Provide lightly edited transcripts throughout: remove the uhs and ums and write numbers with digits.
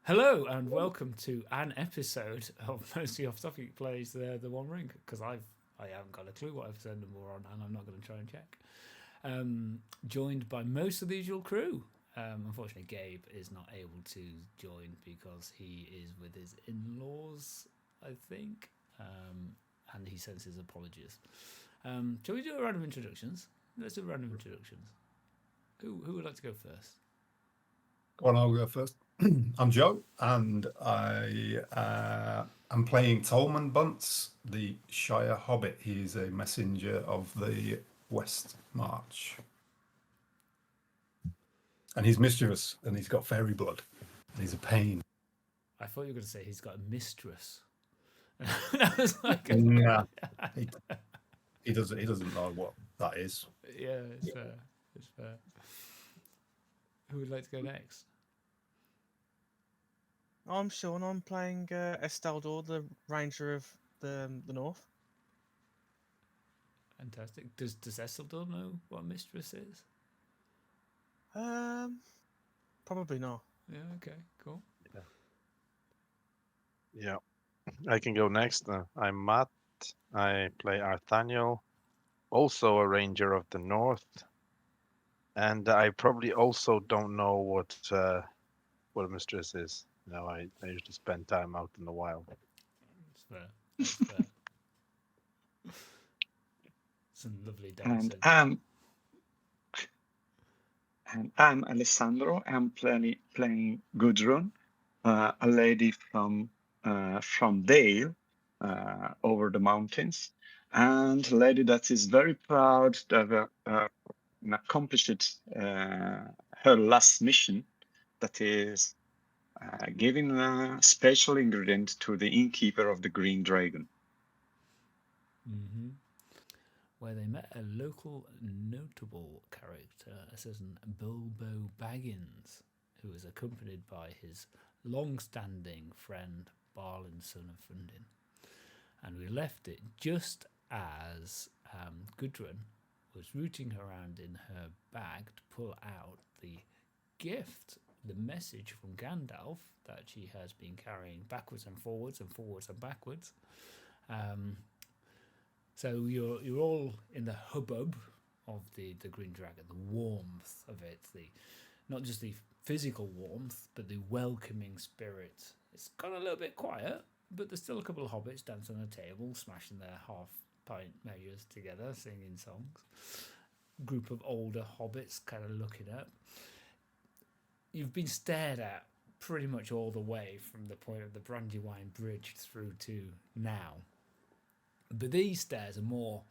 Hello and welcome to an episode of Mostly Off Topic Plays the One Ring because I haven't got a clue what episode number we're on and I'm not going to try and check. Joined by most of the usual crew. Unfortunately, Gabe is not able to join because he is with his in-laws, I think, and he sends his apologies. Shall we do a round of introductions? Let's do a round of introductions. Who would like to go first? Go on, I'll go first. I'm Joe, and I am playing Tolman Bunce, the Shire Hobbit. He is a messenger of the West March. And he's mischievous, and he's got fairy blood, and he's a pain. I thought you were going to say he's got a mistress. That was like Nah, he doesn't know what that is. yeah, it's fair. It's fair. Who would like to go next? I'm Sean. I'm playing Esteldor, the Ranger of the North. Fantastic. Does Esteldor know what mistress is? Probably not. Yeah. Okay. Cool. Yeah, I can go next. I'm Matt. I play Arthaniel, also a ranger of the north, and I probably also don't know what a mistress is. No, I usually spend time out in the wild. It's fair. It's fair. Some lovely dances. And I'm Alessandro. I'm playing Gudrun, a lady from Dale, over the mountains, and a lady that is very proud to have accomplished her last mission, that is giving a special ingredient to the innkeeper of the Green Dragon. Mm-hmm. Where they met a local notable character, a certain Bilbo Baggins, who was accompanied by his long-standing friend Balin, son of Fundin. And we left it just as Gudrun was rooting around in her bag to pull out the gift, the message from Gandalf that she has been carrying backwards and forwards and forwards and backwards. So you're all in the hubbub of the Green Dragon, the warmth of it, not just the physical warmth, but the welcoming spirit. It's gone a little bit quiet, but there's still a couple of hobbits dancing on a table, smashing their half-pint measures together, singing songs. Group of older hobbits kind of looking up. You've been stared at pretty much all the way from the point of the Brandywine Bridge through to now. But these stares are more,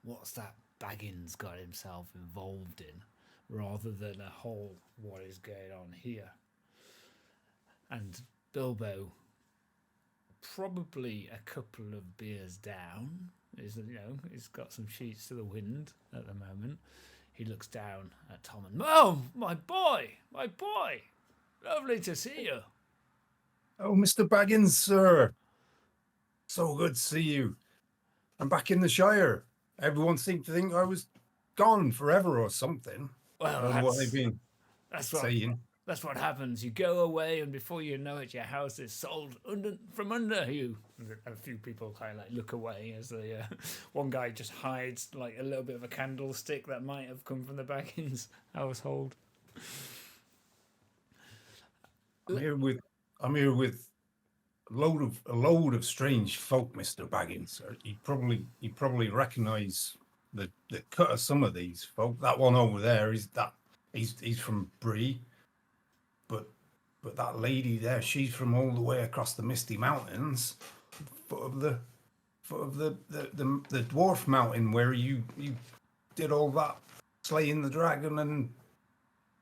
what's that Baggins got himself involved in, rather than a whole, what is going on here? And Bilbo, probably a couple of beers down, he's got some sheets to the wind at the moment. He looks down at Tolman. Oh, my boy, lovely to see you. Oh, Mr. Baggins, sir. So good to see you. I'm back in the Shire. Everyone seemed to think I was gone forever or something. Well, what they've been saying. That's what happens. You go away, and before you know it, your house is sold from under you. A few people kind of like look away as the one guy just hides like a little bit of a candlestick that might have come from the Baggins household. I'm here with a load of strange folk, Mr. Baggins. You probably recognise the cut of some of these folk. That one over there he's from Bree, but that lady there, she's from all the way across the Misty Mountains, foot of the dwarf mountain where you did all that slaying the dragon and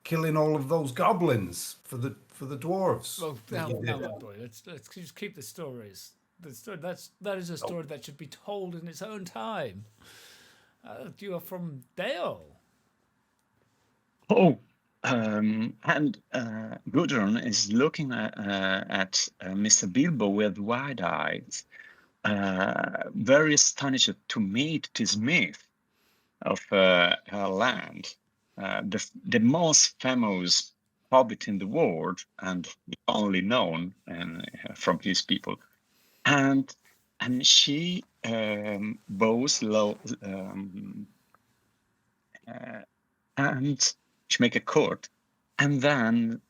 killing all of those goblins for the dwarves. Well, now, boy, let's just keep the stories. That is a story that should be told in its own time. You are from Dale. Oh, and Gudrun is looking at Mr. Bilbo with wide eyes, very astonished to meet this myth of her land, the most famous hobbit in the world, and only known from his people. And she bows low, and she make a court, and then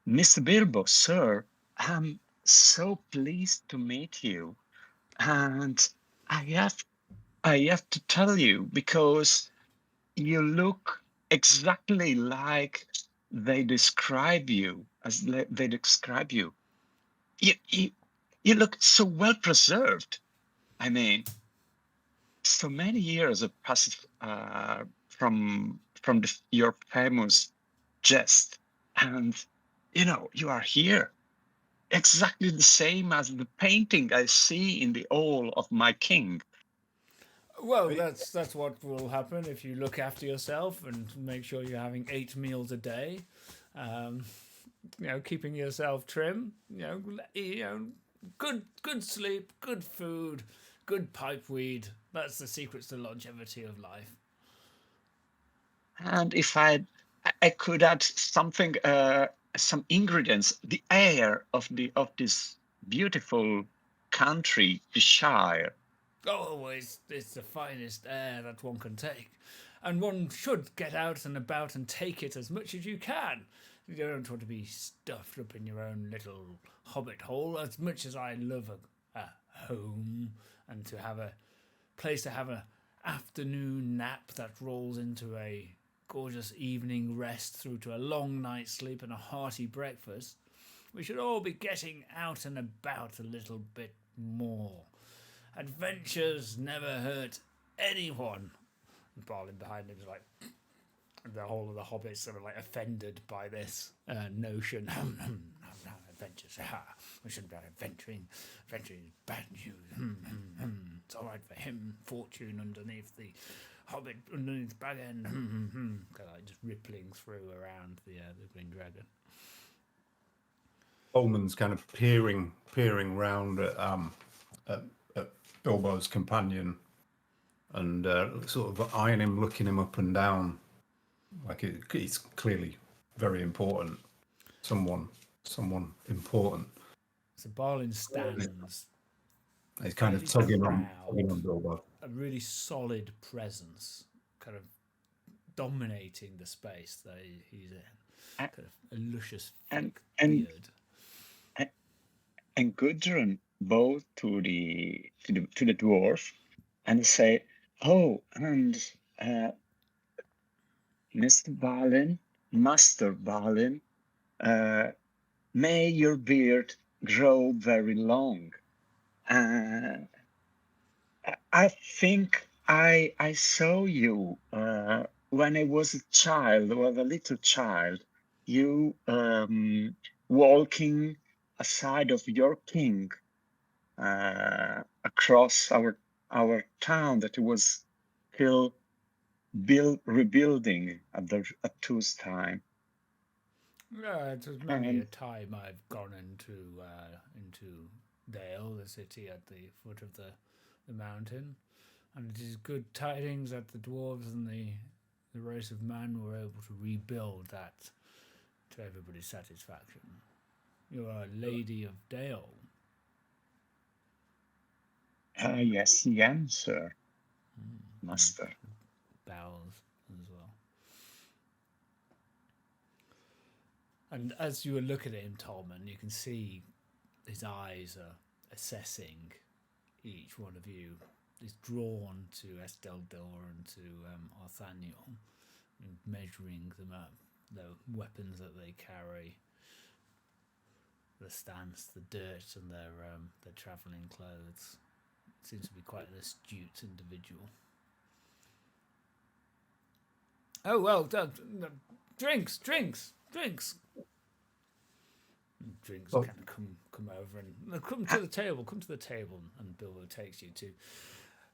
Mr. Bilbo, sir, I'm so pleased to meet you, and I have to tell you, because you look exactly like they describe you, they describe you. You look so well preserved. I mean, so many years have passed from your famous jest, and you are here exactly the same as the painting I see in the hall of my king. Well, that's what will happen if you look after yourself and make sure you're having 8 meals a day. Keeping yourself trim. Good sleep, good food, good pipe weed. That's the secrets to longevity of life. And if I could add something, some ingredients, the air of this beautiful country, the Shire. Oh, it's the finest air that one can take. And one should get out and about and take it as much as you can. You don't want to be stuffed up in your own little hobbit hole. As much as I love a home and to have a place to have an afternoon nap that rolls into a gorgeous evening rest through to a long night's sleep and a hearty breakfast, we should all be getting out and about a little bit more. Adventures never hurt anyone. And Balin behind him is like, the whole of the hobbits are like offended by this notion. Adventures, we shouldn't be adventuring. Adventuring is bad news. It's all right for him. Fortune underneath the hobbit, underneath Baggin. Kind of like just rippling through around the Green Dragon. Tolman's kind of peering round at Bilbo's companion and sort of eyeing him, looking him up and down, like he's clearly very important. Someone important. So Balin stands. He's kind of tugging on Bilbo. A really solid presence, kind of dominating the space that he's in. Kind of a luscious thick beard. And Gudrun bow to the dwarf and say, "Oh, and Mr. Balin, Master Balin, may your beard grow very long. I think I saw you when I was a little child. You walking aside of your king across our town that was still rebuilding at Tu's time. Yeah, it was many a time I've gone into Dale, the city at the foot of the mountain, and it is good tidings that the dwarves and the race of man were able to rebuild that to everybody's satisfaction. You are a lady of Dale. Yes, I am, sir. Master. Bows as well. And as you look at him, Tolman, you can see his eyes are assessing each one of you. He's drawn to Esteldor and to Arthaniel, and measuring them up, the weapons that they carry, the stance, the dirt, and their travelling clothes. Seems to be quite an astute individual. Oh well, drinks. Drinks kind of come over and come to the table. Come to the table, and Bilbo takes you to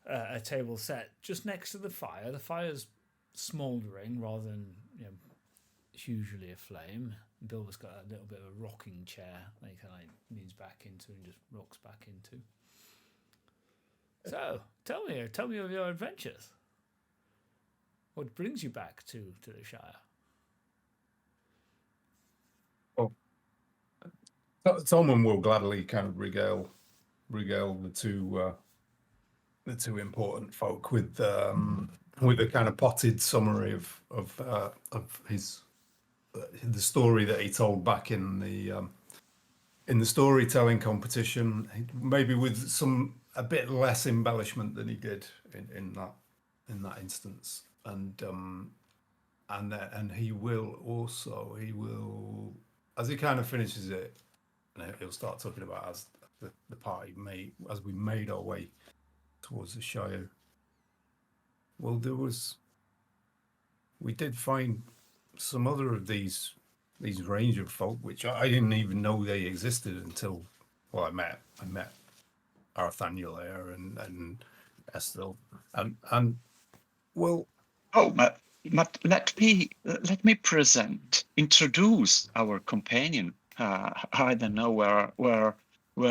a table set just next to the fire. The fire's smouldering rather than hugely aflame. Bilbo's got a little bit of a rocking chair that he kind of leans back into and just rocks back into. So tell me of your adventures. What brings you back to the Shire? Tolman will gladly kind of regale the two important folk with a kind of potted summary of his the story that he told back in the storytelling competition, maybe with a bit less embellishment than he did in that instance, and he will as he kind of finishes it, and he'll start talking about as the party as we made our way towards the Shire. Well, we did find some other of these ranger folk, which I didn't even know they existed until, well, I met Arthaniel there and Esteldor, and well, Oh, but let me introduce our companion. I don't know where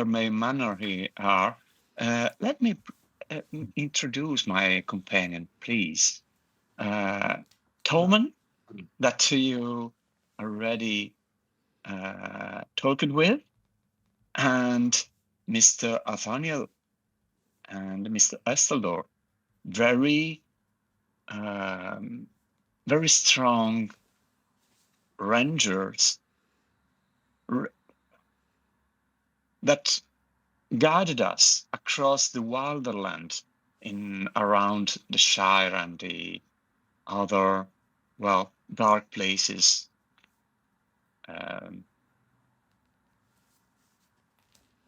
my manner here are. Let me introduce my companion, please. Tolman, that you already talked with, and Mr. Arthaniel and Mr. Esteldor. Very strong rangers that guided us across the wilderland in around the Shire and the other, well, dark places.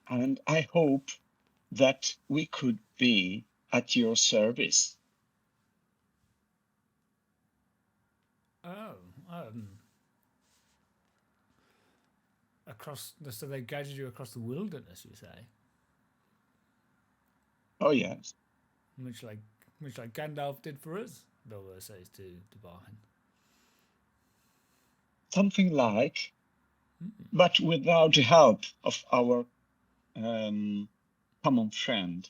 And I hope that we could be at your service. Oh, so they guided you across the wilderness, you say? Oh yes, Much like Gandalf did for us, Bilbo says to Balin. something like, but without the help of our common friend.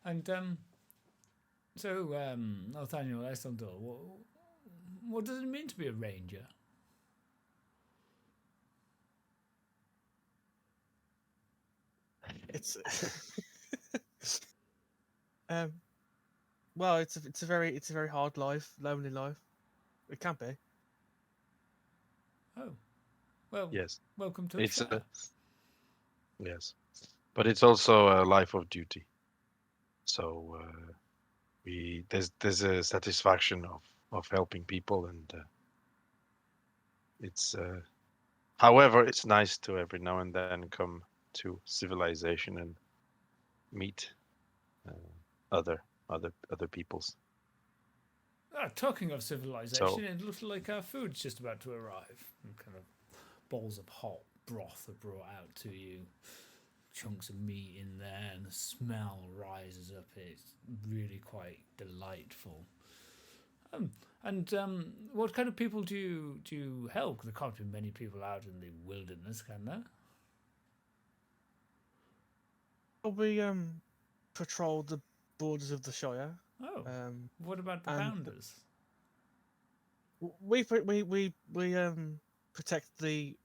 And so Nathaniel Esteldor, what does it mean to be a ranger? It's well, it's a very hard life, lonely life. It can be. Oh, well, Yes, welcome to the it's Shire. yes, but it's also a life of duty. So there's a satisfaction of helping people, and it's however, it's nice to every now and then come to civilization and meet other peoples. Talking of civilization, it looks like our food's just about to arrive. And kind of bowls of hot broth are brought out to you, chunks of meat in there, and the smell rises up. It's really quite delightful. And what kind of people do you help? There can't be many people out in the wilderness, can there? We patrol the borders of the Shire. Oh, what about the and bounders? We protect the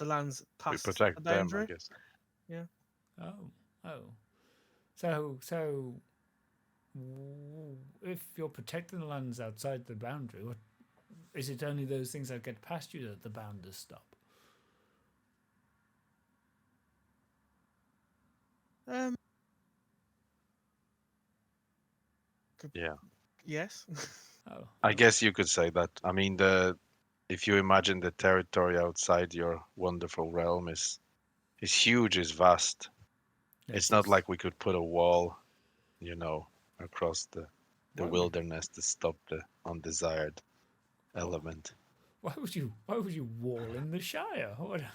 lands We past protect the them, I boundary. guess. Yeah. Oh. So, if you're protecting the lands outside the boundary, is it only those things that get past you that the bounders stop? Yeah. Yes. I guess you could say that. I mean, if you imagine the territory outside your wonderful realm is huge, is vast. It's not like we could put a wall, across the wilderness to stop the undesired element. Why would you wall in the Shire? What a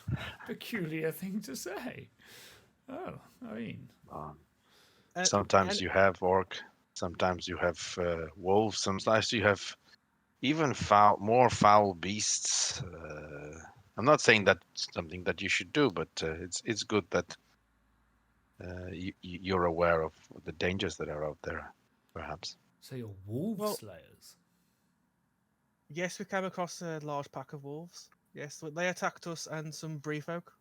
peculiar thing to say. Oh, I mean, sometimes you have orc, sometimes you have wolves, sometimes you have even more foul beasts. I'm not saying that's something that you should do, but it's good that you're aware of the dangers that are out there, perhaps. So you're wolf slayers? Yes, we came across a large pack of wolves. Yes, they attacked us and some Bree folk.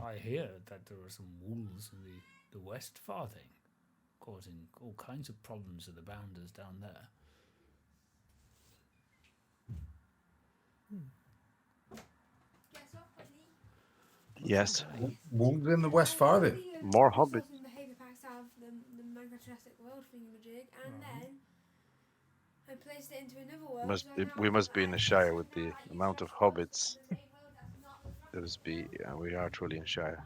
I hear that there are some wolves in the West Farthing, causing all kinds of problems to the bounders down there. Yes. Wolves in the West Farthing. More hobbits. The behaviour packs out of the Minecraft Jurassic World thingamajig, and then I placed it into another world. We must be in the Shire with the amount of hobbits. There must be. Yeah, we are truly in Shire.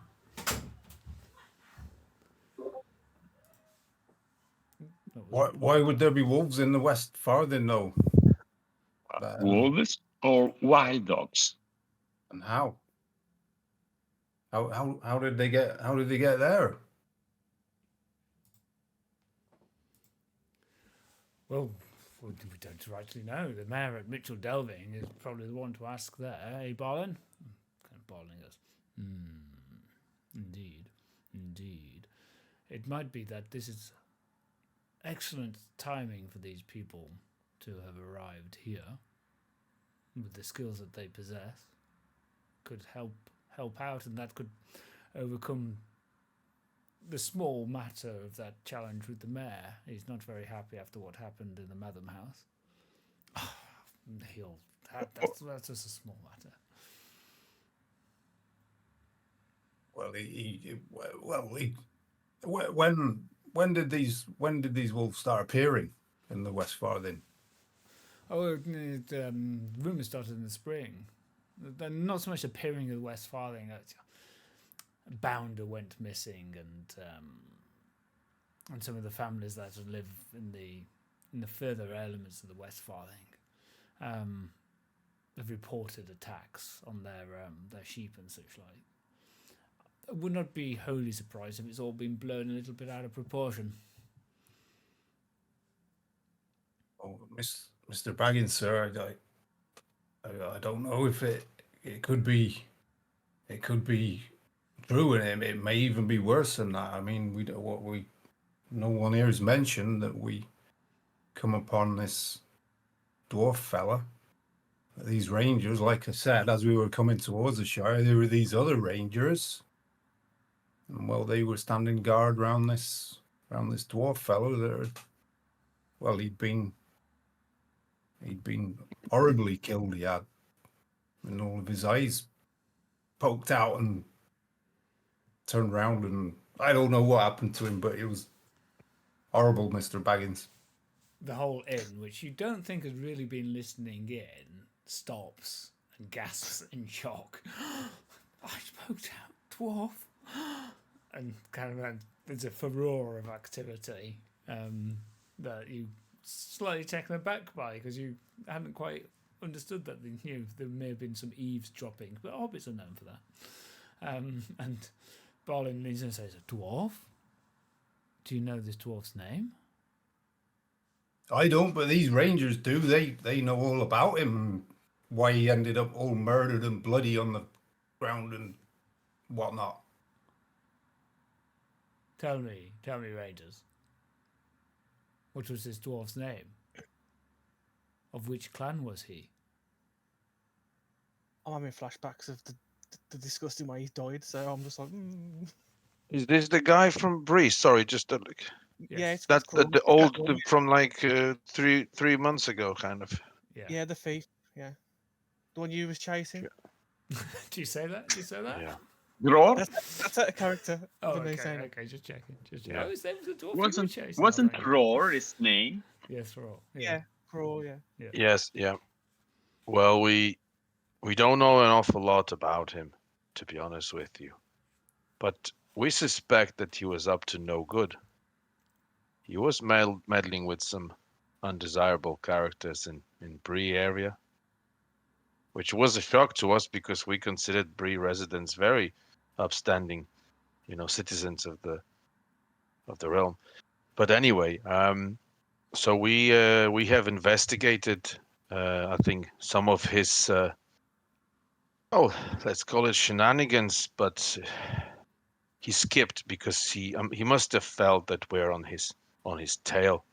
Why would there be wolves in the West Farthing, though? Wolves or wild dogs? And how? How did they get there? Well, we don't rightly know. The mayor at Mitchell Delving is probably the one to ask there. Hey, Balin? Kind of Balin goes, Indeed. It might be that this is excellent timing for these people to have arrived here with the skills that they possess. Could help out, and that could overcome the small matter of that challenge with the mayor. He's not very happy after what happened in the Madam House. That's just a small matter. When did these wolves start appearing in the West Farthing? Rumours started in the spring. They're not so much appearing in the West Farthing. Bounder went missing, and some of the families that live in the further elements of the West Farthing have reported attacks on their sheep and such like. I would not be wholly surprised if it's all been blown a little bit out of proportion. Oh, Mr. Baggins, sir, I don't know if it could be true, and it may even be worse than that. I mean, no one here has mentioned that we come upon this dwarf fella. These rangers, like I said, as we were coming towards the Shire, there were these other rangers, and well, they were standing guard around this dwarf fellow. He'd been horribly killed. He had, and all of his eyes poked out and turned round, and I don't know what happened to him, but it was horrible, Mr. Baggins. The whole inn, which you don't think has really been listening in, stops and gasps in shock. I poked out dwarf. And kind of there's a furore of activity that you slightly taken aback by, because you hadn't quite understood that there may have been some eavesdropping, but hobbits are known for that. And Balin leans in and says, "A dwarf? Do you know this dwarf's name?" I don't, but these rangers do. They know all about him and why he ended up all murdered and bloody on the ground and whatnot. Tell me, Rangers. What was this dwarf's name? Of which clan was he? I'm having flashbacks of the disgusting way he died, so I'm just like, Is this the guy from Bree? Sorry, just Yeah, it's that cool. the old from like 3 months ago, kind of. Yeah, the thief. Yeah, the one you was chasing. Do you say that? Yeah. Gror? That's out of character. Oh, for me okay, saying it. okay, just checking. Yeah. Oh, his name was the dwarf you were Wasn't chasing. Gror his name? Yes, Roar. Yeah, cruel. Yeah. Yes, yeah. Well, we don't know an awful lot about him, to be honest with you. But we suspect that he was up to no good. He was meddling with some undesirable characters in Bree area, which was a shock to us because we considered Bree residents very upstanding, citizens of the realm. But anyway, so we have investigated, I think, some of his, let's call it shenanigans, but he skipped because he must have felt that we're on his tail,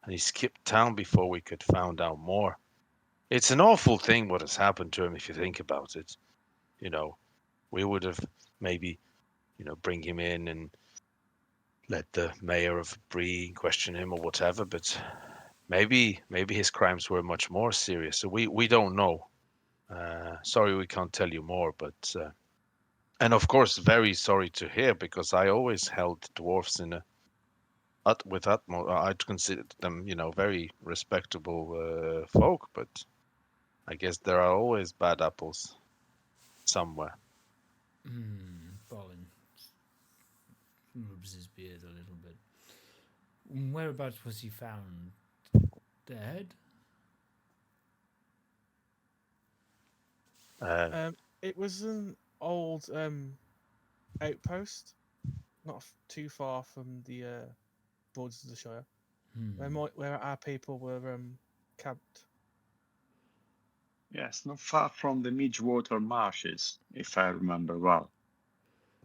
and he skipped town before we could find out more. It's an awful thing what has happened to him if you think about it. You know, we would have maybe, bring him in and let the mayor of Bree question him or whatever, but maybe his crimes were much more serious. So we don't know. Sorry, we can't tell you more, but and of course, very sorry to hear because I always held dwarfs in with utmost. I'd considered them, very respectable folk, but I guess there are always bad apples somewhere. Balin rubs his beard a little bit. Whereabouts was he found? Dead? It was an old outpost, not too far from the borders of the Shire, where our people were camped. Yes, not far from the Midgewater marshes, if I remember well.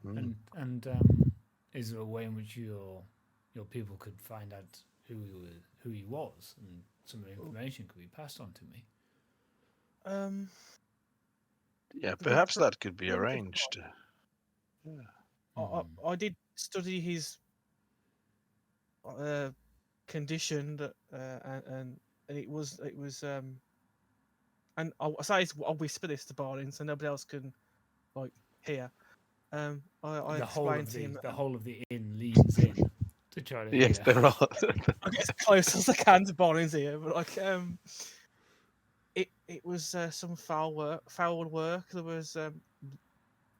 Mm. And is there a way in which your people could find out who he was, and some information could be passed on to me? Yeah, The perhaps pro- that could be arranged. I did study his condition that, and it was and I'll whisper this to Balin so nobody else can hear. I The whole explained of to him the that whole of the inn leans in to try to Yes, hear. there are. I get as close as I can to Balin's ear, but it was some foul work. There was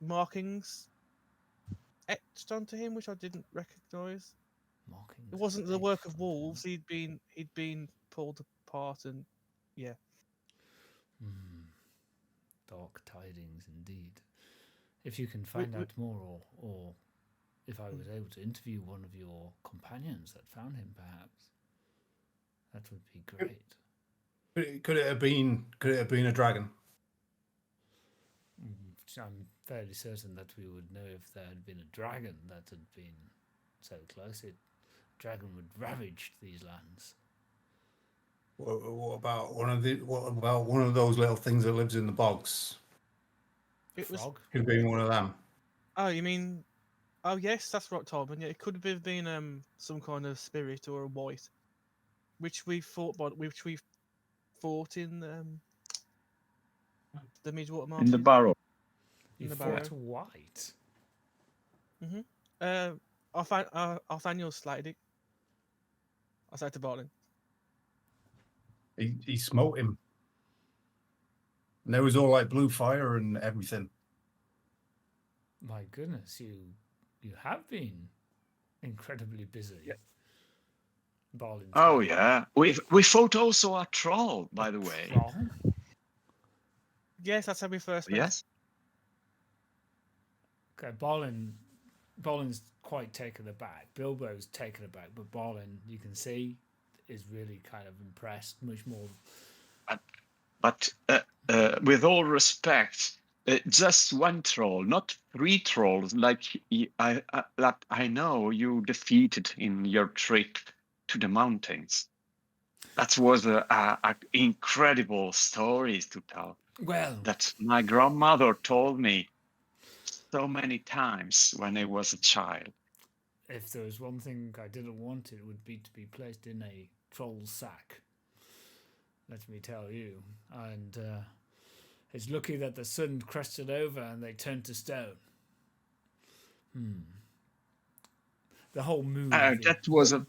markings etched onto him which I didn't recognise. Markings It wasn't the work of etched wolves. onto He'd been pulled apart, and yeah. them. Dark tidings indeed. If you can We- find we- out more, or if I was able to interview one of your companions that found him, perhaps that would be great. Could it have been a dragon? I'm fairly certain that we would know if there had been a dragon that had been so close. Dragon would ravage these lands. What about one of those little things that lives in the bogs? It was. Frog? Could have been one of them. Oh, you mean? Oh, yes, that's right, Tolman. Yeah, it could have been some kind of spirit or a wight, which we fought in the Midwater In the Marshes. barrow. You the fought barrow. white. Arthaniel slated it. I said to Balin. He smote him. And there was all like blue fire and everything. My goodness, you have been incredibly busy. Yeah. Balin's Oh going, yeah, we fought also a troll, by the way. troll? Yes, that's how we first met. Yes. Okay, Balin's quite taken aback. Bilbo's taken aback, but Balin, you can see, is really kind of impressed, much more. But with all respect, just one troll, not 3 trolls like that I know you defeated in your trip to the mountains. That was a incredible stories to tell. Well, That my grandmother told me so many times when I was a child. if there was one thing I didn't want, it would be to be placed in a troll's sack. Let me tell you. And it's lucky that the sun crested over and they turned to stone. The whole move. That was Okay.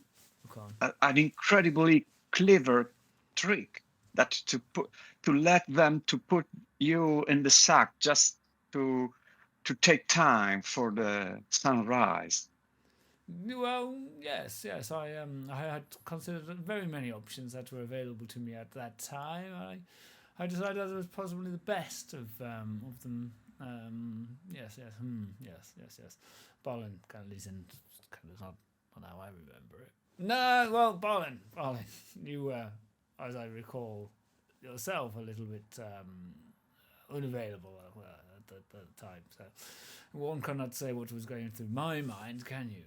an incredibly clever trick. That to let them to put you in the sack just to take time for the sunrise. Well, yes. I had considered very many options that were available to me at that time. I decided that it was possibly the best of them. Yes. Balin kind of leads in, kind of not how I remember it. No, well, Balin, you as I recall yourself, a little bit unavailable at the time. So one cannot say what was going through my mind, can you?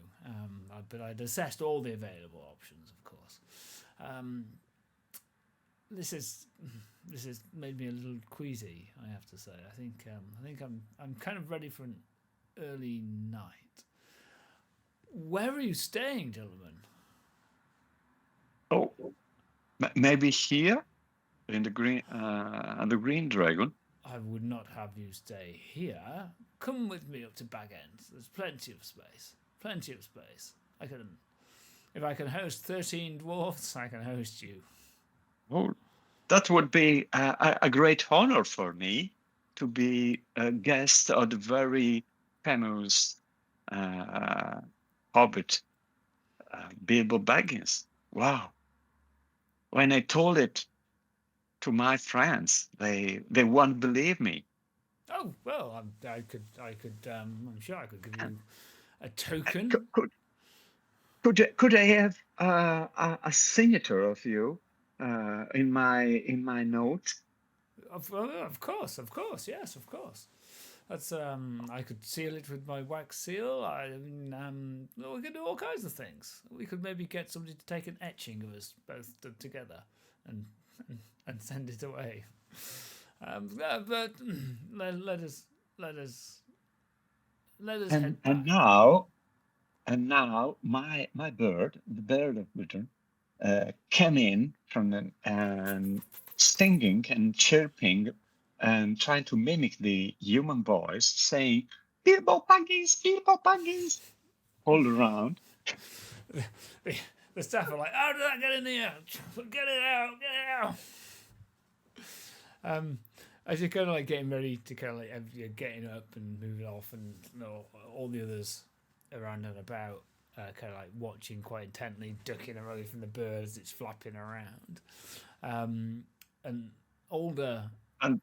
But I'd assessed all the available options, of course. this is made me a little queasy, I have to say. I think I'm kind of ready for an early night. Where are you staying, gentlemen? Oh, maybe here in the Green Dragon. I would not have you stay here. Come with me up to Baggins. There's plenty of space. Plenty of space. If I can host 13 dwarfs, I can host you. Oh, that would be a great honor for me to be a guest of the very famous Hobbit, Bilbo Baggins. Wow! When I told it to my friends, they won't believe me. Oh well, I'm sure I could give you a token. Could I have a signature of you in my note? Of course, yes, of course. That's I could seal it with my wax seal. We could do all kinds of things. We could maybe get somebody to take an etching of us both together and send it away. But let us head back. And now my bird, the bird of Gudrun, came in and singing and chirping and trying to mimic the human voice, saying Bilbo Baggins, all around. The staff are like, "How did that get in here? Get it out! As you're kind of like getting ready to kind of like you're getting up and moving off, and all the others around and about, kind of like watching quite intently, ducking away from the bird as it's flapping around, and older. And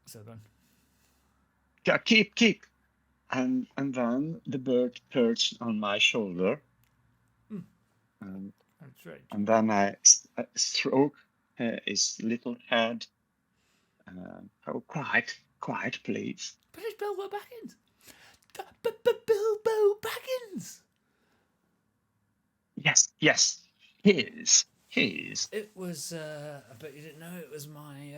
so go on. Yeah, keep. And then the bird perched on my shoulder. That's right. And then I stroke his little head. Oh, quiet, please. But it's Bilbo Baggins. Bilbo Baggins. Yes, his. It was, I bet you didn't know, it was my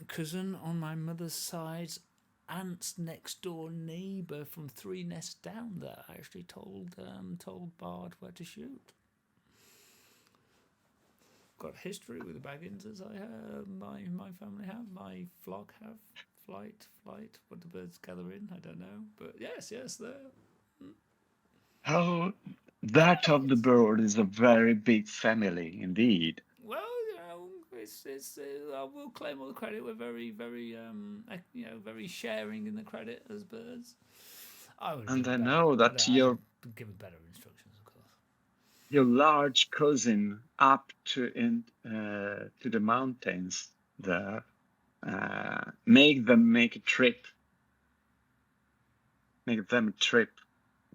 cousin on my mother's side, aunt's next door neighbour from 3 nests down that actually told Bard where to shoot. Got history with the Bagginses. I have my family have, my flock have. Flight. What do birds gather in? I don't know, but yes, there. Oh, that of the bird is a very big family indeed. Well, it's I will claim all the credit. We're very, very, very sharing in the credit as birds. And I know that you're given better instructions, of course. Your large cousin up to the mountains there. Make them a trip. Make them a trip.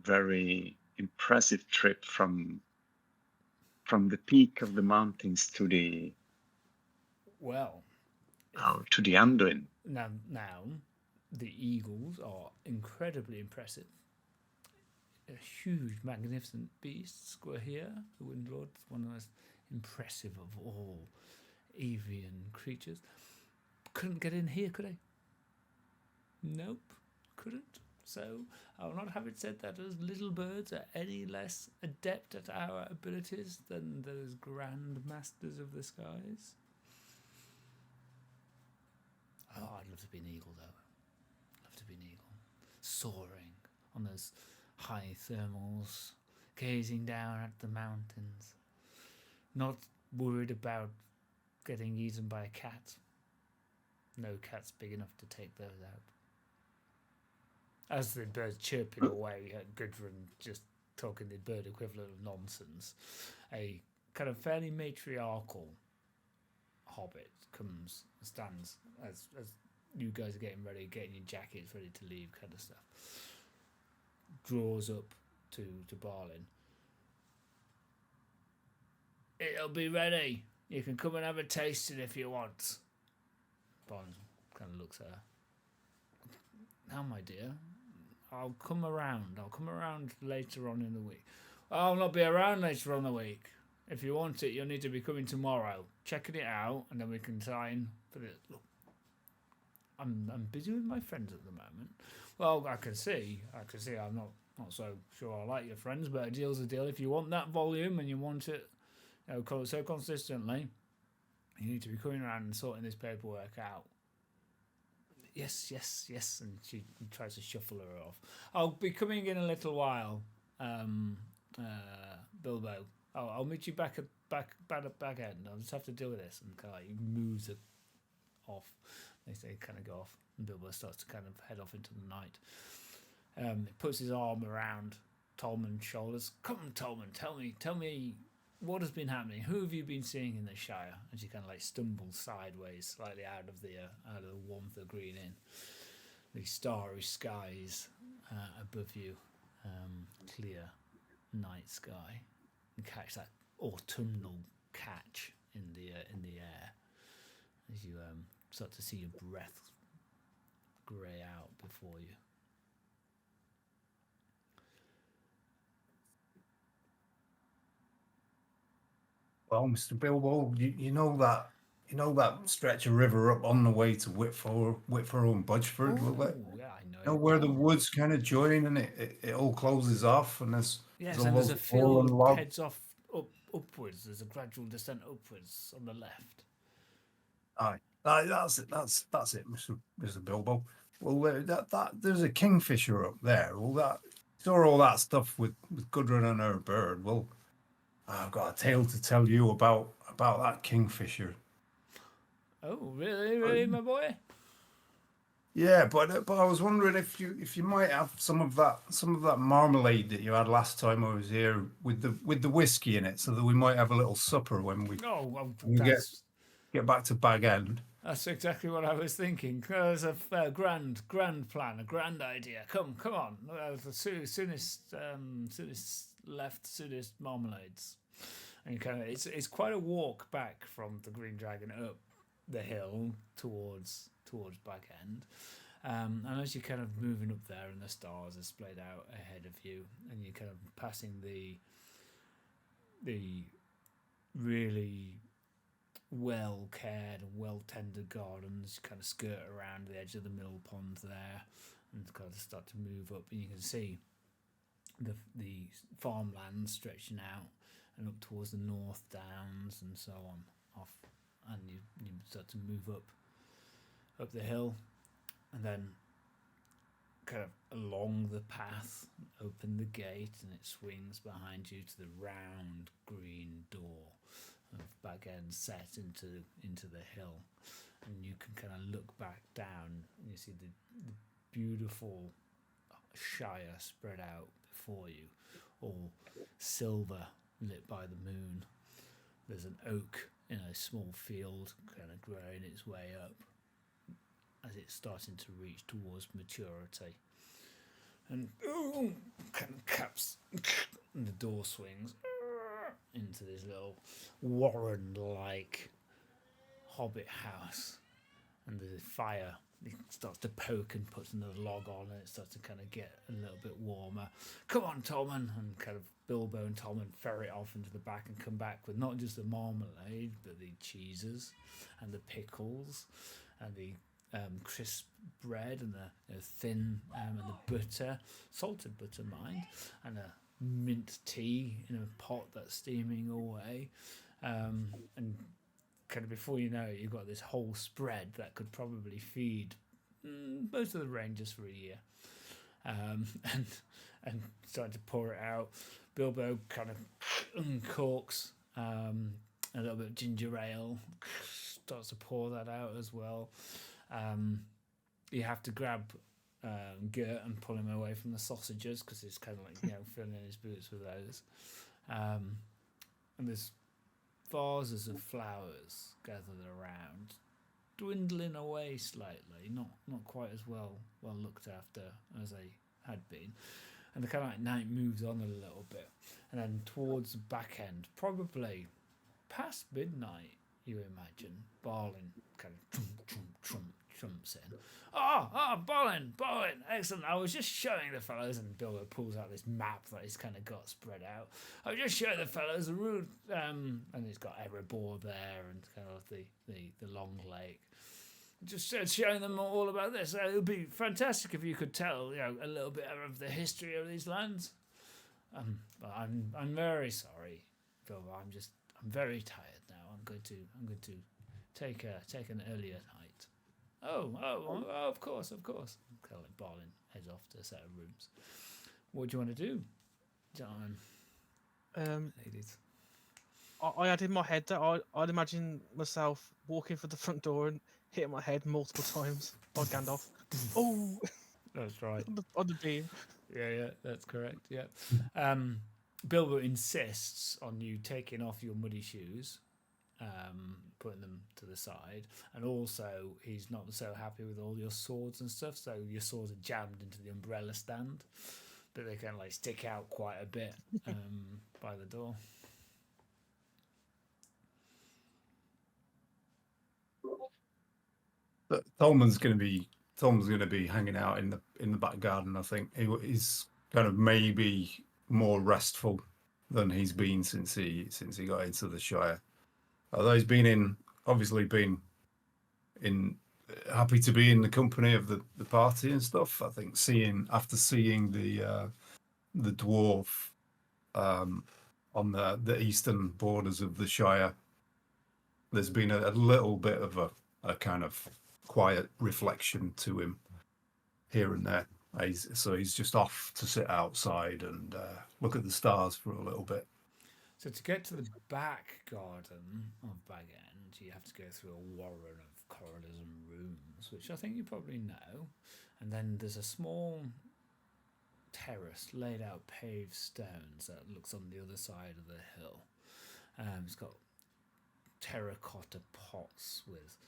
Very impressive trip from the peak of the mountains to the Anduin. Now, the eagles are incredibly impressive. Huge, magnificent beasts were here. The Windlord, one of the most impressive of all avian creatures. Couldn't get in here, could I? Nope, couldn't. So I will not have it said that as little birds are any less adept at our abilities than those grand masters of the skies. Oh, I'd love to be an eagle, though. Love to be an eagle. Soaring on those high thermals, gazing down at the mountains. Not worried about getting eaten by a cat. No cat's big enough to take those out. As the birds chirping away, Gudrun just talking the bird equivalent of nonsense. A kind of fairly matriarchal hobbit comes and stands as you guys are getting ready, getting your jackets ready to leave, kind of stuff. Draws up to Balin. It'll be ready. You can come and have a tasting if you want. Balin kind of looks at her. Now, my dear, I'll come around. I'll come around later on in the week. I'll not be around later on in the week. if you want it, you'll need to be coming tomorrow, checking it out, and then we can sign for the. Look, I'm busy with my friends at the moment. Well, I can see. I'm not so sure I like your friends, but a deal's a deal. If you want that volume and you want it, so consistently, you need to be coming around and sorting this paperwork out. Yes, and she tries to shuffle her off. I'll be coming in a little while, Bilbo. I'll meet you back end. I'll just have to deal with this. And kind of like moves it off. They kind of go off, and Bilbo starts to kind of head off into the night. He puts his arm around Tolman's shoulders. Come on, Tolman, tell me what has been happening. Who have you been seeing in the Shire? And she kind of like stumbles sideways, slightly out of the warmth of Green Inn. The starry skies above you, clear night sky. You catch that autumnal catch in the air as you start to see your breath grey out before you. Well, Mr. Bilbo, you know that stretch of river up on the way to Whitford and Budgeford. Yeah, I know. You know where the woods kind of join and it all closes off, and there's and there's a field that heads off upwards. There's a gradual descent upwards on the left. Aye, that's it, Mr. Bilbo. Well, that there's a kingfisher up there. Well, saw all that stuff with Gudrun and her bird. Well, I've got a tale to tell you about that kingfisher. Oh, really, my boy? Yeah, but I was wondering if you might have some of that marmalade that you had last time I was here with the whiskey in it, so that we might have a little supper when we get back to Bag End. That's exactly what I was thinking. There's a grand plan, a grand idea. Come on. The soonest marmalades. And it's quite a walk back from the Green Dragon up the hill towards Bag End. And as you're kind of moving up there and the stars are splayed out ahead of you, and you're kind of passing the really well cared and well tended gardens, you kind of skirt around the edge of the mill pond there and kind of start to move up, and you can see the farmland stretching out and up towards the North Downs and so on off, and you start to move up the hill, and then kind of along the path open the gate, and it swings behind you to the round green door of Bag End set into the hill, and you can kind of look back down and you see the beautiful Shire spread out before you, all silver lit by the moon. There's an oak in a small field kind of growing its way up as it's starting to reach towards maturity, and kind of caps, and the door swings into this little warren-like Hobbit house, and the fire, it starts to poke and puts another log on, and it starts to kind of get a little bit warmer. Come on, Tolman, and kind of Bilbo and Tolman ferret off into the back and come back with not just the marmalade, but the cheeses and the pickles and the crisp bread and the thin and the butter, salted butter, mind, and a mint tea in a pot that's steaming away, and kind of before you know it, you've got this whole spread that could probably feed most of the rangers for a year, and starting to pour it out. Bilbo kind of uncorks a little bit of ginger ale, starts to pour that out as well. You have to grab Gert and pull him away from the sausages because he's kind of like filling in his boots with those. And there's vases of flowers gathered around, dwindling away slightly, not quite as well looked after as they had been. And the kind of like night moves on a little bit, and then towards the back end, probably past midnight, you imagine Balin kind of trumps in. Balin, excellent. I was just showing the fellows, and Bilbo pulls out this map that he's kind of got spread out. I was just showing the fellows the route, and he's got Eriador there and kind of the long lake. Just showing them all about this. It would be fantastic if you could tell, a little bit of the history of these lands. But I'm very sorry, Bilbo. I'm very tired now. I'm going to take an earlier night. Oh, of course. Kind of Balin heads off to a set of rooms. What do you want to do, gentlemen? Ladies. I had in my head that I'd imagine myself walking through the front door and hitting my head multiple times by Gandalf. Oh, that's right. on the beam. Yeah, that's correct. Yeah. Bilbo insists on you taking off your muddy shoes, putting them to the side, and also he's not so happy with all your swords and stuff. So your swords are jammed into the umbrella stand, but they kind of stick out quite a bit by the door. But Tolman's going to be hanging out in the back garden. I think he's kind of maybe more restful than he's been since he got into the Shire. Although he's obviously been happy to be in the company of the party and stuff. I think after seeing the dwarf on the eastern borders of the Shire, there's been a little bit of a kind of quiet reflection to him here and there. So he's just off to sit outside and look at the stars for a little bit. So to get to the back garden of Bag End, you have to go through a warren of corridors and rooms, which I think you probably know. And then there's a small terrace laid out paved stones that looks on the other side of the hill. It's got terracotta pots with,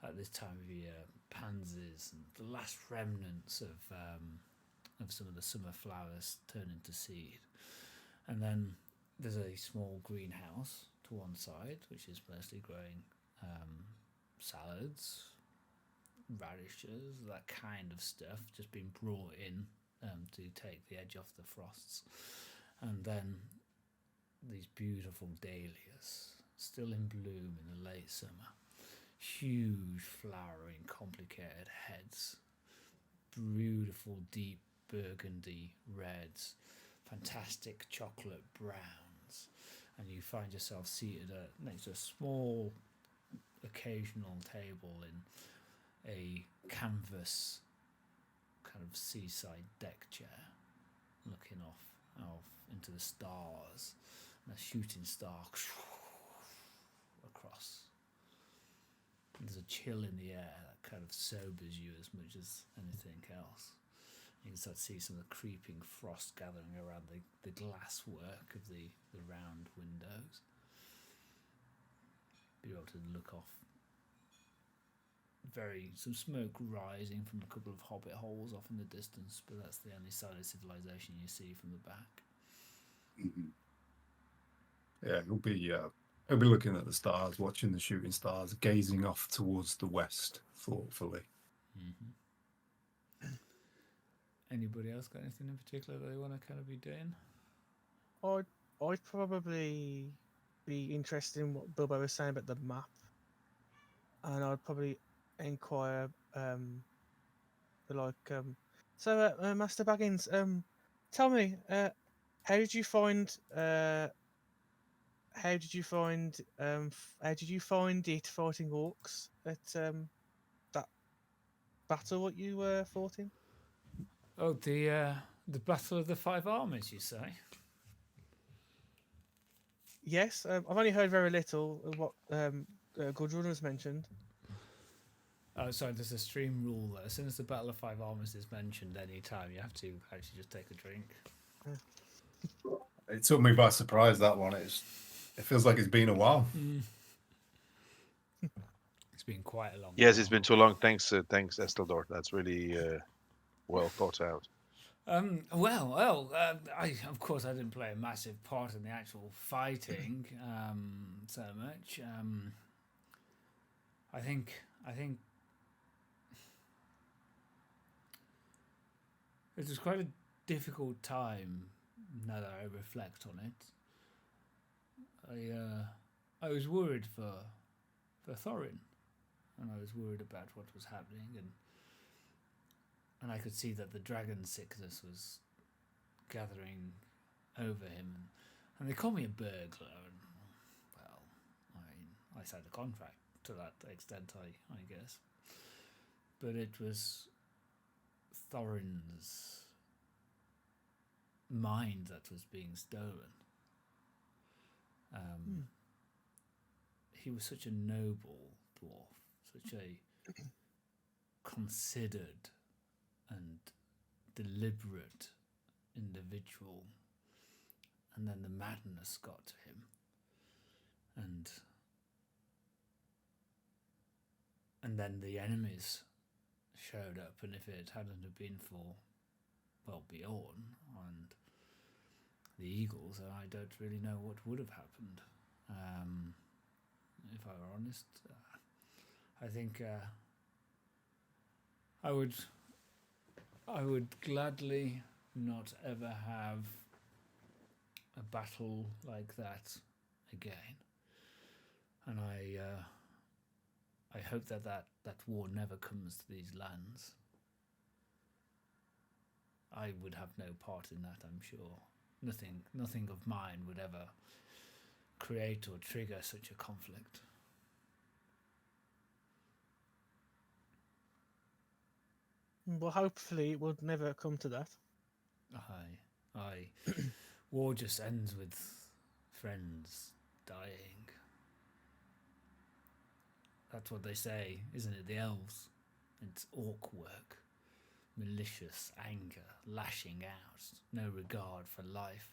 at this time of year, pansies and the last remnants of some of the summer flowers turn into seed. And then there's a small greenhouse to one side, which is mostly growing salads, radishes, that kind of stuff, just being brought in to take the edge off the frosts. And then these beautiful dahlias, still in bloom in the late summer. Huge flowering, complicated heads, beautiful deep burgundy reds, fantastic chocolate browns, and you find yourself seated next to a small occasional table in a canvas kind of seaside deck chair, looking off into the stars, and a shooting star across. There's a chill in the air that kind of sobers you as much as anything else. You can start to see some of the creeping frost gathering around the glass work of the round windows. Be able to look off. Some smoke rising from a couple of hobbit holes off in the distance, but that's the only sign of civilization you see from the back. Mm-hmm. Yeah, he'll be looking at the stars, watching the shooting stars, gazing off towards the west thoughtfully. Mm-hmm. Anybody else got anything in particular that they want to kind of be doing? I'd probably be interested in what Bilbo was saying about the map, and I'd probably inquire, Master Baggins, tell me, how did you find it fighting orcs at that battle what you fought in? Oh, the Battle of the Five Armies, you say? Yes, I've only heard very little of what Gudrun has mentioned. Oh, sorry, there's a stream rule there. As soon as the Battle of Five Armies is mentioned any time, you have to actually just take a drink. It took me by surprise, that one. It feels like it's been a while. It's been quite a long Yes, while. it's been too long. Thanks, Esteldor. That's really well thought out. I didn't play a massive part in the actual fighting so much. I think it was quite a difficult time. Now that I reflect on it, I was worried for Thorin, and I was worried about what was happening, and I could see that the dragon sickness was gathering over him, and they call me a burglar. And, well, I signed a contract to that extent, I guess, but it was Thorin's mind that was being stolen. He was such a noble dwarf, such a considered and deliberate individual, and then the madness got to him, and then the enemies showed up, and if it hadn't have been for, well, Bjorn and the Eagles, I don't really know what would have happened. If I were honest, I think I would gladly not ever have a battle like that again, and I hope that war never comes to these lands. I would have no part in that, I'm sure. Nothing of mine would ever create or trigger such a conflict. Well, hopefully it would never come to that. Aye. War just ends with friends dying. That's what they say, isn't it? The elves. It's orc work. Malicious anger, lashing out, no regard for life.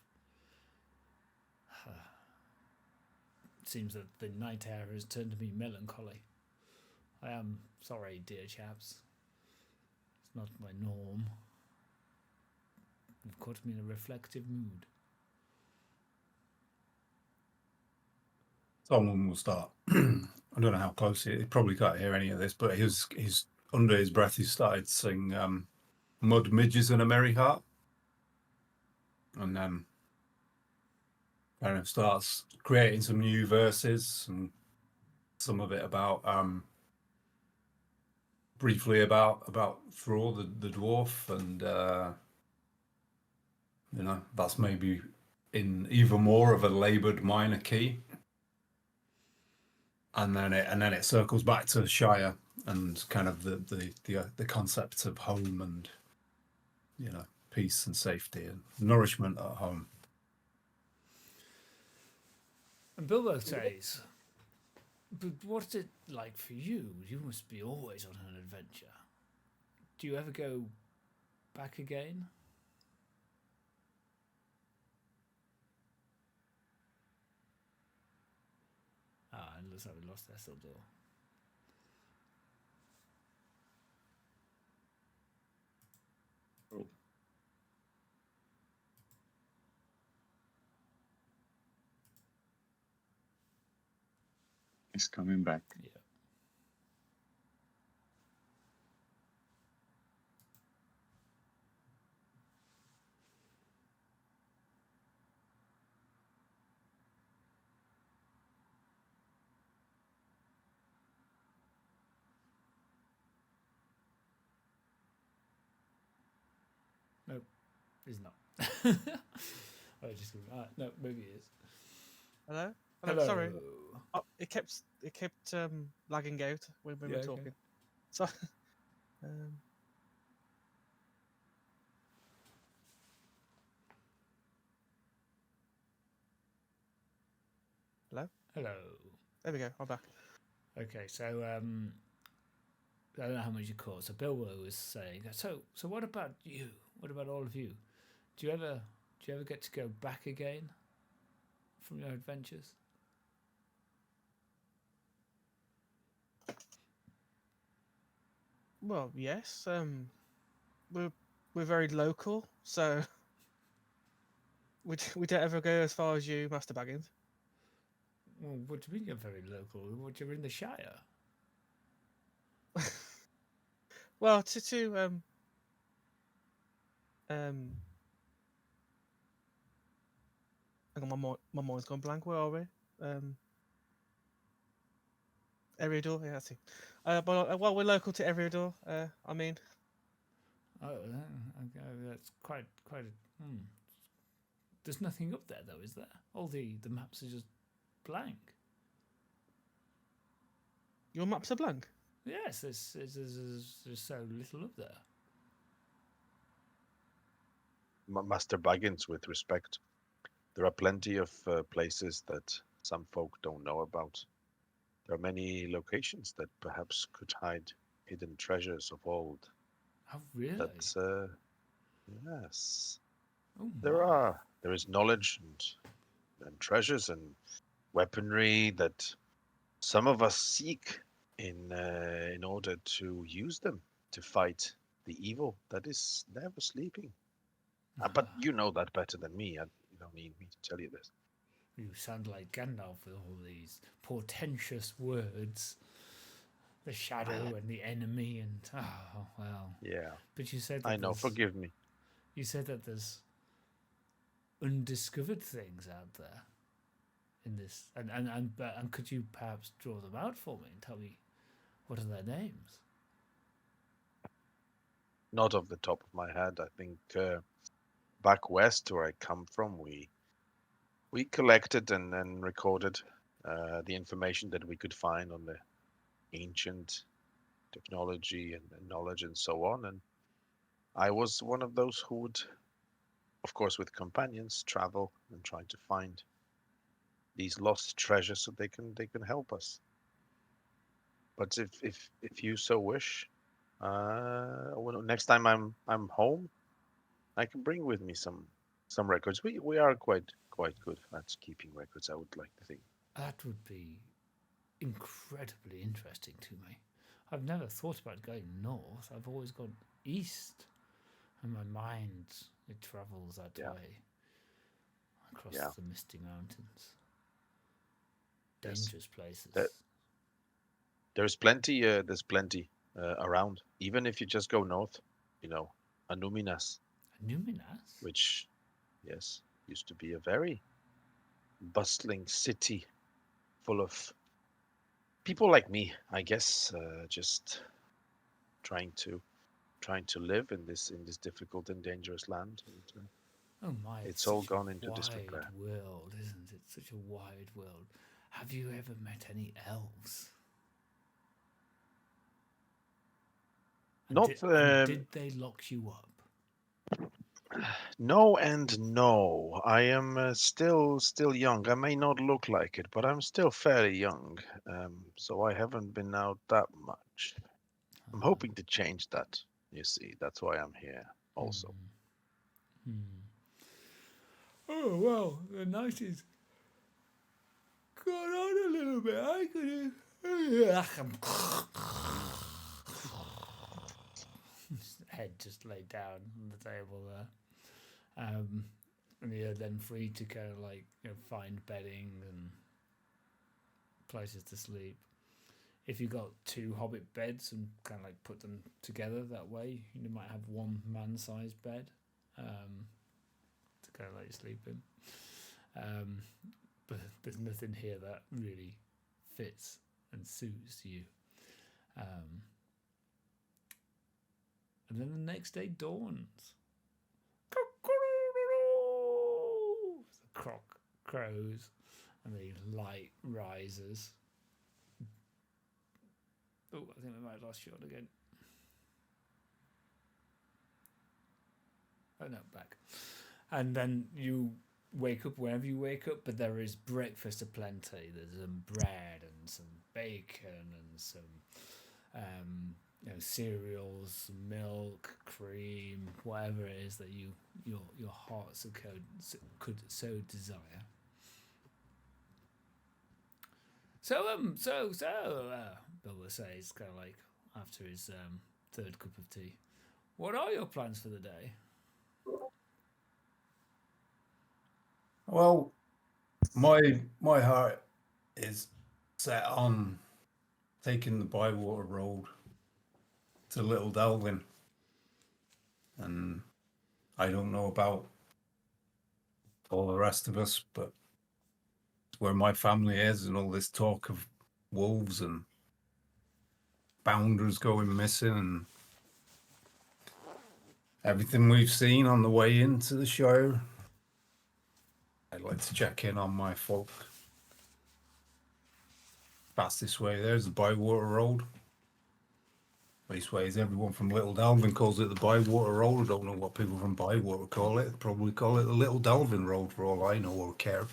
It seems that the night air has turned me melancholy. I am sorry, dear chaps. It's not my norm. You've caught me in a reflective mood. Tolman will start. I don't know how close he probably can't hear any of this, but he's under his breath he started to sing Mud Midges and a Merry Heart. And then kind of starts creating some new verses, and some of it about briefly about Thrall the dwarf, and that's maybe in even more of a laboured minor key. And then it circles back to Shire and kind of the concept of home and peace and safety and nourishment at home. And Bilbo says, "But what's it like for you? You must be always on an adventure. Do you ever go back again?" And looks like we lost Esteldor. Oh. It's coming back. Yeah. Nope, he's not. I just no, maybe he is. Hello? Hello. Sorry. Oh, it kept lagging out when we were okay. talking. So, hello? Hello. There we go. I'm back. Okay, so I don't know how much you caught. So Bilbo was saying, so what about you? What about all of you? Do you ever get to go back again from your adventures? Well, yes. We're very local, so we don't ever go as far as you, Master Baggins. Well, what do you mean you're very local? What, you're in the Shire? Well, to hang on, my mind's gone blank. Where are we? Eriador, yeah, that's it. But well, we're local to Eriador. I mean, Oh, that's quite a. There's nothing up there though, is there? All the maps are just blank. your maps are blank. Yes, there's so little up there. Master Baggins, with respect, there are plenty of places that some folk don't know about. There are many locations that perhaps could hide hidden treasures of old. Oh, really? That, yes, Oh, there is knowledge and treasures and weaponry that some of us seek in order to use them to fight the evil that is never sleeping. But you know that better than me. You don't need me to tell you this. You sound like Gandalf with all these portentous words. The shadow and the enemy, and oh well. Yeah. But you said that I know. Forgive me. You said that there's undiscovered things out there in this, and could you perhaps draw them out for me and tell me what are their names? Not off the top of my head. I think back west, where I come from, we collected and recorded the information that we could find on the ancient technology and knowledge and so on. And I was one of those who would, of course, with companions, travel and try to find these lost treasures so they can help us. But if you so wish, next time I'm home, I can bring with me some records. We are quite good at keeping records, I would like to think. That would be incredibly interesting to me. I've never thought about going north. I've always gone east, and my mind it travels that way across the misty mountains. Dangerous places. There's plenty. Around. Even if you just go north, Anuminas. Anuminas? Which, yes, used to be a very bustling city full of people like me, I guess, just trying to live in this difficult and dangerous land. And, oh my! It's all gone into disrepair. World, isn't it? Such a wide world. Have you ever met any elves? And did they lock you up? No and no. I am still young. I may not look like it, but I'm still fairly young. So I haven't been out that much. I'm hoping to change that. You see, that's why I'm here also. Oh well, the night is gone on a little bit. I could his head just laid down on the table there. And you're then free to kind of like find bedding and places to sleep. If you got 2 hobbit beds and kind of like put them together that way, you might have one man-sized bed to kind of like sleep in. But there's nothing here that really fits and suits you. And then the next day dawns. The cock crows and the light rises. Oh, I think we might have lost you on again. Oh no, back. And then you wake up whenever you wake up, but there is breakfast aplenty. There's some bread and some bacon and some cereals, milk, cream, whatever it is that your heart could so desire. Bilbo says, kind of like after his 3rd cup of tea, what are your plans for the day? Well, my heart is set on taking the Bywater Road to Little Delvin. And I don't know about all the rest of us, but where my family is, and all this talk of wolves and bounders going missing and everything we've seen on the way into the Shire, I'd like to check in on my folk. Fastest way there's the Bywater Road. This way is everyone from Little Delvin calls it the Bywater Road. I don't know what people from Bywater call it. Probably call it the Little Delvin Road for all I know or care.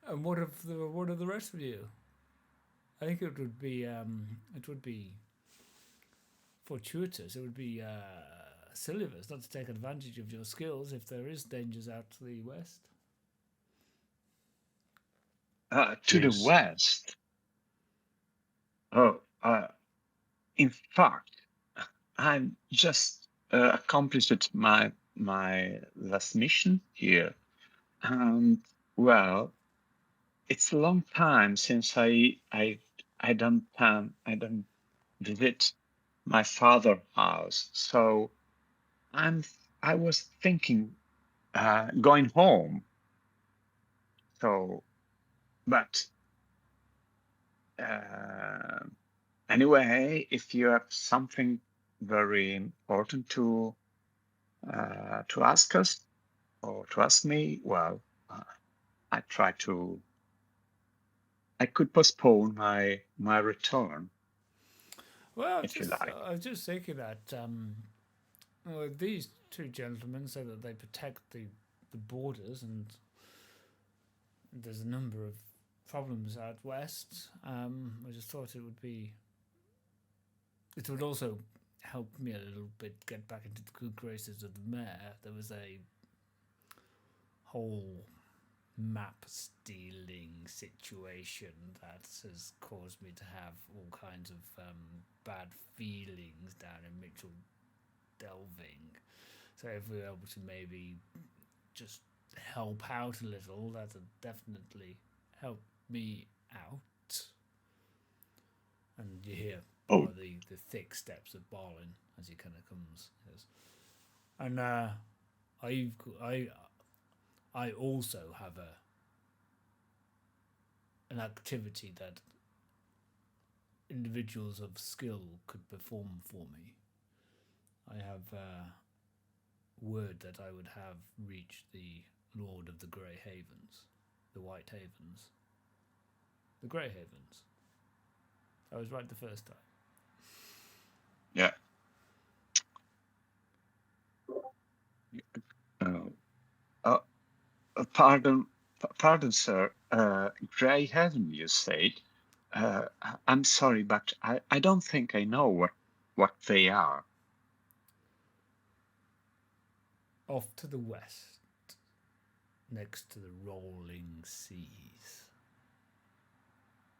And what of the rest of you? I think it would be fortuitous. It would be silly of us not to take advantage of your skills if there is dangers out to the west. To the Yes. west. Oh, in fact, I just accomplished my last mission here, and well, it's a long time since I don't visit my father's house, so I was thinking going home. So, but anyway, if you have something very important to ask us or to ask me, well, I could postpone my return Well, if you like. I was just thinking that well, these two gentlemen say that they protect the borders, and there's a number of problems out west. I just thought it would also help me a little bit get back into the good graces of the mayor. There was a whole map stealing situation that has caused me to have all kinds of bad feelings down in Mitchell Delving. So if we were able to maybe just help out a little, that would definitely help me out. And you hear the thick steps of Balin as he kind of comes. Yes. And I also have an activity that individuals of skill could perform for me. I have word that I would have reached the Lord of the Grey Havens, the White Havens, the Grey Havens. I was right the first time. Yeah. Pardon, sir. Grey Haven, you said. I'm sorry, but I don't think I know what they are. Off to the west, next to the rolling seas.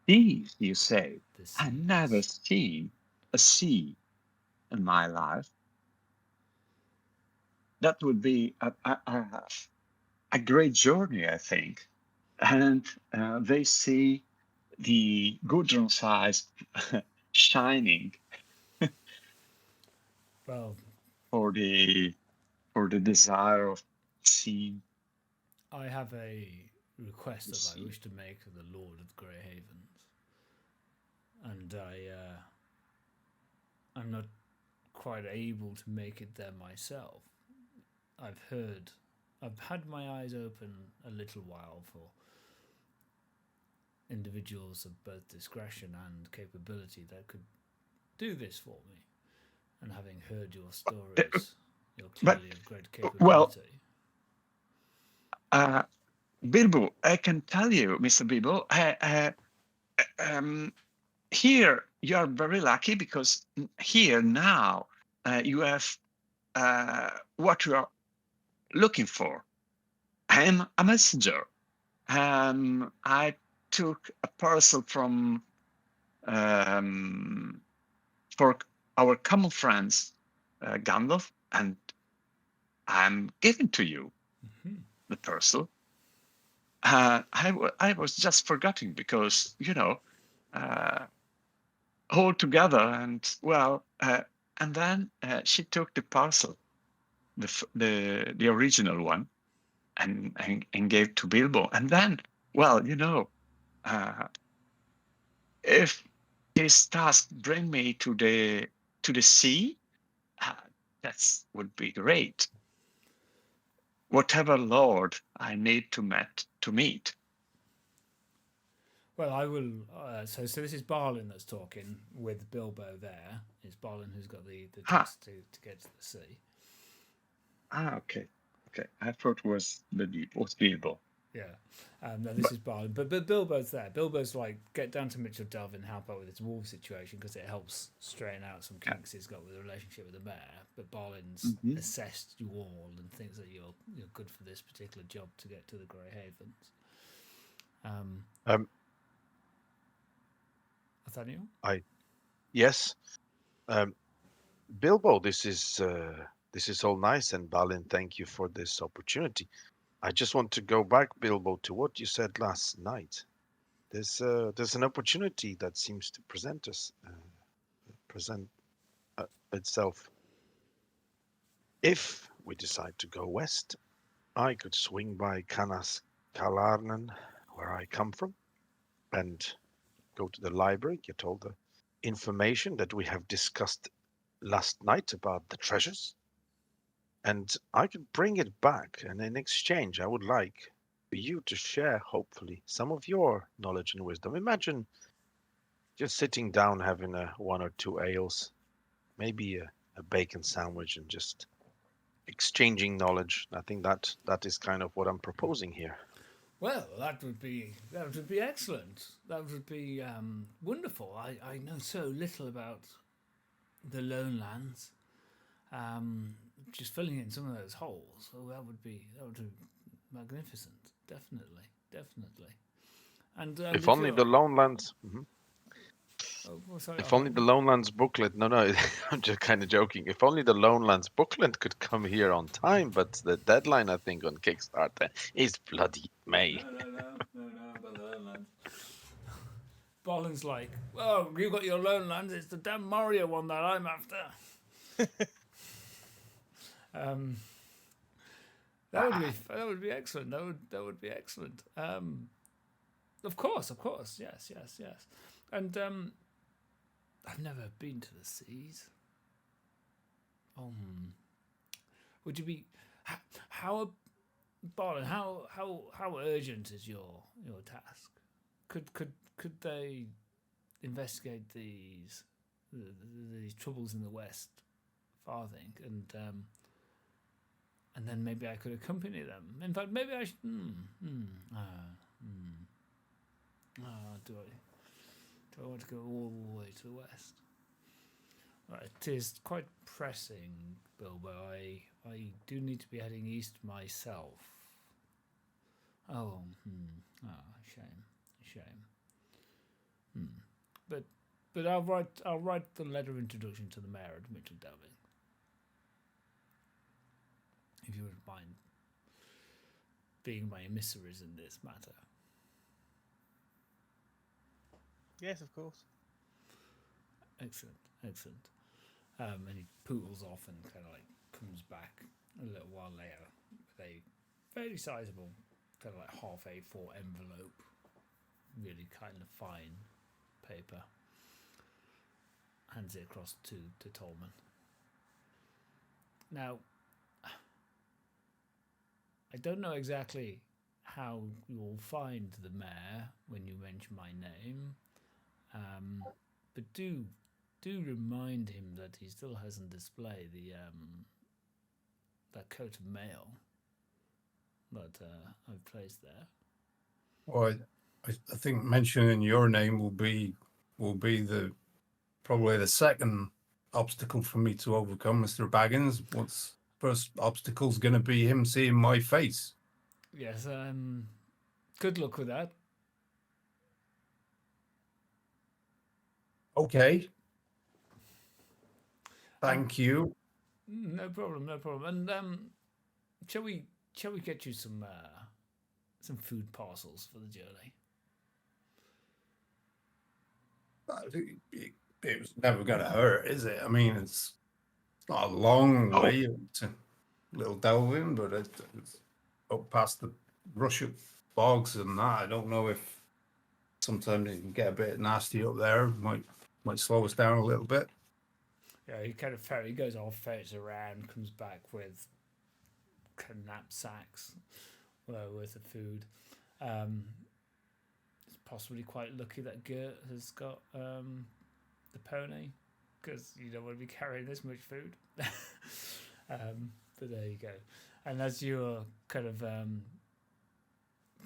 Seas, you say? The seas. I've never seen a sea in my life. That would be a great journey, I think. And they see the Gudrun's eyes shining Well, for the desire of seeing. I have a request that I See. wish to make of the Lord of the Grey Havens, and I'm not quite able to make it there myself. I've had my eyes open a little while for individuals of both discretion and capability that could do this for me. And having heard your stories, you're clearly of great capability. Well, Bilbo, I can tell you, Mr. Bilbo, here you are very lucky because here now you have what you are looking for. I am a messenger. I took a parcel from for our common friends, Gandalf, and I'm giving to you the parcel. I was just forgetting because all together, and and then she took the parcel, the original one, and gave to Bilbo. And then, if his task bring me to the sea, that would be great. Whatever lord I need to meet. Well, I will. So this is Balin that's talking with Bilbo. There it's Balin who's got the task to get to the sea. Okay. I thought it was Bilbo. Yeah. No, this is Balin, but Bilbo's there. Bilbo's like, get down to Mitchell Dove and help out with his wolf situation because it helps straighten out some kinks he's got with the relationship with the mayor. But Balin's assessed you all and thinks that you're good for this particular job to get to the Grey Havens. Arthaniel? Yes. Bilbo, this is all nice, and Balin, thank you for this opportunity. I just want to go back, Bilbo, to what you said last night. There's an opportunity that seems to present itself. If we decide to go west, I could swing by Canas Calarnan, where I come from, and go to the library, get all the information that we have discussed last night about the treasures, and I could bring it back, and in exchange I would like for you to share, hopefully, some of your knowledge and wisdom. Imagine just sitting down, having one or two ales, maybe a bacon sandwich, and just exchanging knowledge. I think that is kind of what I'm proposing here. Well, that would be excellent. That would be wonderful. I know so little about the Lone Lands. Just filling in some of those holes. So that would be magnificent. Definitely. And if only the Lone Lands. If only the Lone Lands booklet. No, I'm just kind of joking. If only the Lone Lands booklet could come here on time, but the deadline, I think, on Kickstarter is bloody May. No, about the Lone Lands. Balin's like, oh, you got your Lone Lands. It's the damn Moria one that I'm after. That would be excellent. That would be excellent. Of course, yes. And I've never been to the seas. Would you be? How, Balin? How urgent is your task? Could they investigate these troubles in the West Farthing and then maybe I could accompany them. In fact, maybe I should. Do I want to go all the way to the west? Right, it is quite pressing, Bilbo. I do need to be heading east myself. Shame. But I'll write the letter of introduction to the mayor at Mitchell Dove, if you wouldn't mind being my emissaries in this matter. Yes, of course. Excellent. And he poodles off and kind of like comes back a little while later with a fairly sizable, kind of like half A4 envelope, really kind of fine paper. Hands it across to Tolman. Now, I don't know exactly how you'll find the mayor when you mention my name, but do remind him that he still has on display that coat of mail that I've placed there. Well, I think mentioning your name will be probably the second obstacle for me to overcome, Mr. Baggins. What's first obstacle's going to be him seeing my face. Yes, good luck with that. Okay. Thank you. No problem. And shall we get you some food parcels for the journey? it was never going to hurt, is it? I mean, it's not a long Oh. way to Little Delvin, but it's up past the Russia bogs and that. I don't know if sometimes it can get a bit nasty up there. Might slow us down a little bit. Yeah, he goes off, ferrets around, comes back with kind of knapsacks worth of food. It's possibly quite lucky that Gert has got the pony, because you don't want to be carrying this much food. But there you go. And as you're kind of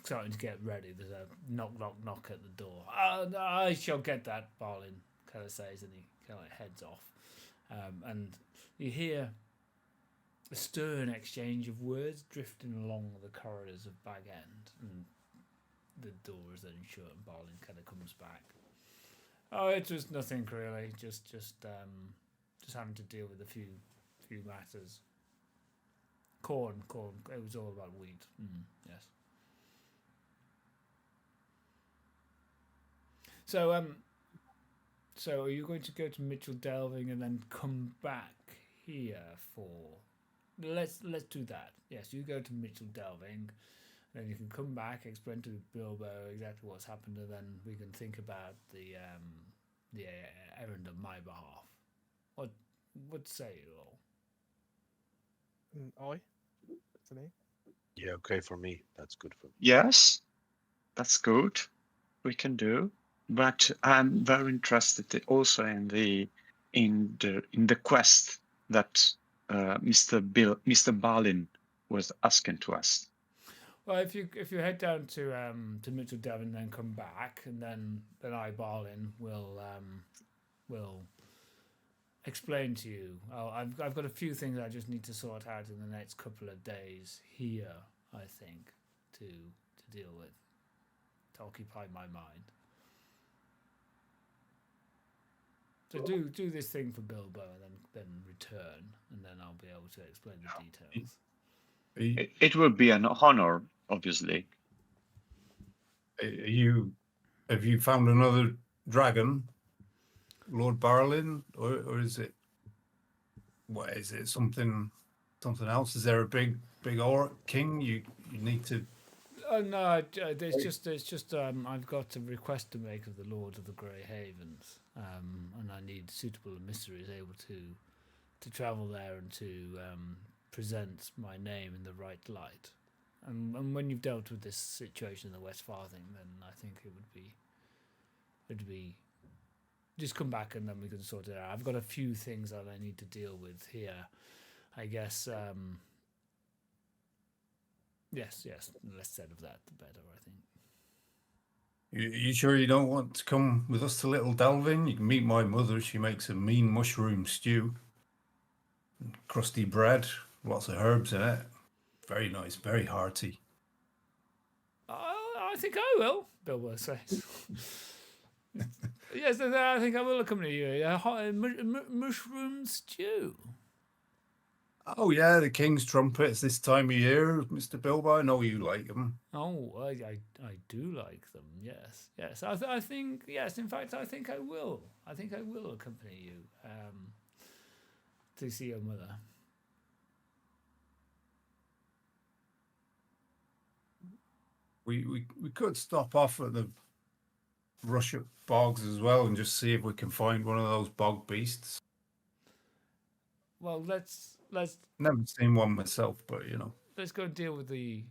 starting to get ready, there's a knock at the door. I shall get that, Balin kind of says, and he kind of heads off. And you hear a stern exchange of words drifting along the corridors of Bag End, and the door is then shut, and Balin kind of comes back. Oh, it was nothing really. Just having to deal with a few matters. Corn. It was all about wheat. Yes. So are you going to go to Mitchell Delving and then come back here for? Let's do that. Yes, you go to Mitchell Delving, then you can come back, explain to Bilbo exactly what's happened, and then we can think about the errand on my behalf. What say you all? Oi, to me. Yeah, okay for me. That's good for me. Yes, that's good. We can do. But I'm very interested also in the quest that Mr. Balin was asking to us. Well, if you head down to Mitchell Delving and then come back, and then I, Balin, will explain to you. I've got a few things I just need to sort out in the next couple of days here, I think, to deal with, to occupy my mind. So do this thing for Bilbo, and then return, and then I'll be able to explain the details. It would be an honor, obviously. Have you found another dragon, Lord Barlin, or is it? What is it? Something else? Is there a big orc king you need to? Oh no, there's just I've got a request to make of the Lord of the Grey Havens, and I need suitable emissaries able to travel there and to present my name in the right light. And when you've dealt with this situation in the West Farthing, then I think it would be just come back and then we can sort it out. I've got a few things that I need to deal with here, I guess. Yes, the less said of that, the better, I think. You sure you don't want to come with us to Little Delvin? You can meet my mother. She makes a mean mushroom stew. Crusty bread, lots of herbs in it. Very nice, very hearty. I think I will, Bilbo says. Yes, I think I will accompany you. A mushroom stew. Oh yeah, the King's trumpets this time of year, Mr. Bilbo. I know you like them. Oh, I do like them. Yes. I think yes. In fact, I think I will. I think I will accompany you to see your mother. We could stop off at the Russia bogs as well and just see if we can find one of those bog beasts. Well, let's Never seen one myself, but let's go deal with the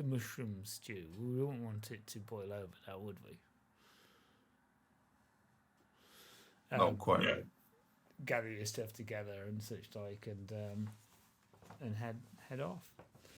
mushroom stew. We don't want it to boil over now, would we? Not quite right. Gather your stuff together and such like, and head off.